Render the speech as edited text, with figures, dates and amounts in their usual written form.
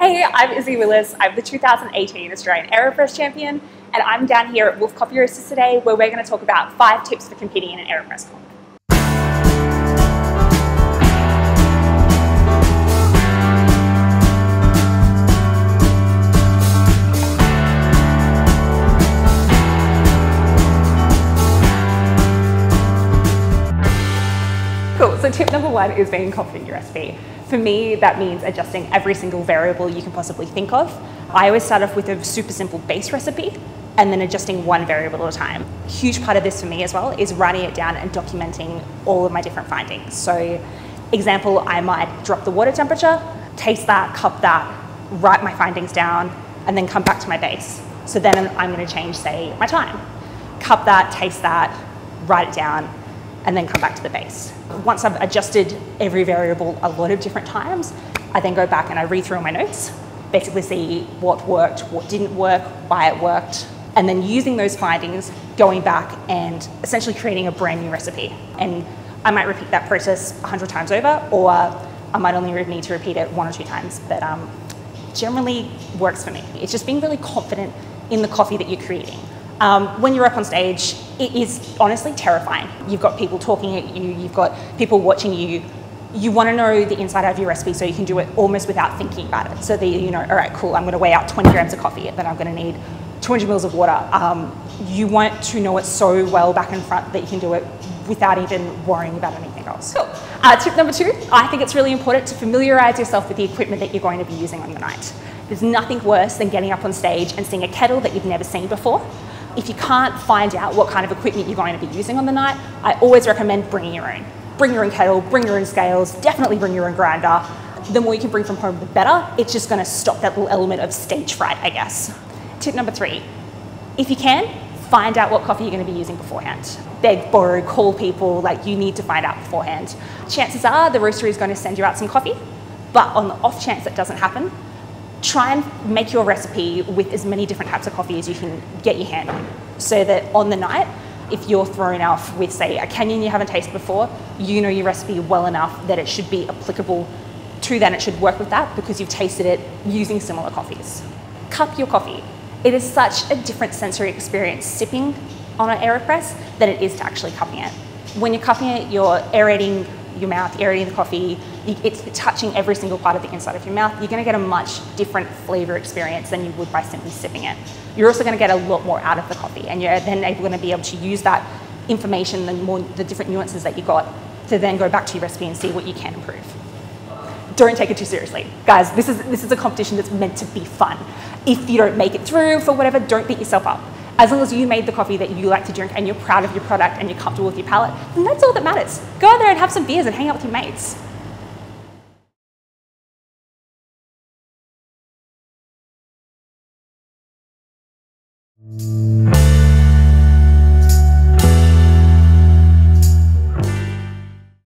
Hey, I'm Izzy Willis. I'm the 2018 Australian AeroPress Champion, and I'm down here at WOLFF Coffee Roasters today, where we're going to talk about 5 tips for competing in an AeroPress comp. Cool, so tip number 1 is being confident in your recipe. For me, that means adjusting every single variable you can possibly think of. I always start off with a super simple base recipe and then adjusting one variable at a time. A huge part of this for me as well is writing it down and documenting all of my different findings. So, example, I might drop the water temperature, taste that, cup that, write my findings down, and then come back to my base. So then I'm going to change, say, my time. Cup that, taste that, write it down, and then come back to the base. Once I've adjusted every variable a lot of different times, I then go back and I read through my notes, basically see what worked, what didn't work, why it worked, and then using those findings, going back and essentially creating a brand new recipe. And I might repeat that process 100 times over, or I might only need to repeat it 1 or 2 times, but generally works for me. It's just being really confident in the coffee that you're creating. When you're up on stage, it is honestly terrifying. You've got people talking at you, you've got people watching you. You want to know the inside of your recipe so you can do it almost without thinking about it. So that you know, all right, cool, I'm going to weigh out 20 grams of coffee, then I'm going to need 200 mils of water. You want to know it so well back in front that you can do it without even worrying about anything else. Cool. Tip number 2, I think it's really important to familiarize yourself with the equipment that you're going to be using on the night. There's nothing worse than getting up on stage and seeing a kettle that you've never seen before. If you can't find out what kind of equipment you're going to be using on the night, I always recommend bringing your own. Bring your own kettle, bring your own scales, definitely bring your own grinder. The more you can bring from home, the better. It's just going to stop that little element of stage fright, I guess. Tip number 3, if you can, find out what coffee you're going to be using beforehand. Beg, borrow, call people, like you need to find out beforehand. Chances are the roastery is going to send you out some coffee, but on the off chance that doesn't happen, try and make your recipe with as many different types of coffee as you can get your hand on. So that on the night, if you're thrown off with, say, a canyon you haven't tasted before, you know your recipe well enough that it should be applicable to that, it should work with that because you've tasted it using similar coffees. Cup your coffee. It is such a different sensory experience sipping on an AeroPress than it is to actually cupping it. When you're cupping it, you're aerating your mouth, aerating the coffee, it's touching every single part of the inside of your mouth. You're going to get a much different flavor experience than you would by simply sipping it. You're also going to get a lot more out of the coffee, and you're then able to be able to use that information and the different nuances that you got to then go back to your recipe and see what you can improve. Don't take it too seriously. Guys, this is a competition that's meant to be fun. If you don't make it through for whatever, don't beat yourself up. As long as you made the coffee that you like to drink and you're proud of your product and you're comfortable with your palate, then that's all that matters. Go out there and have some beers and hang out with your mates.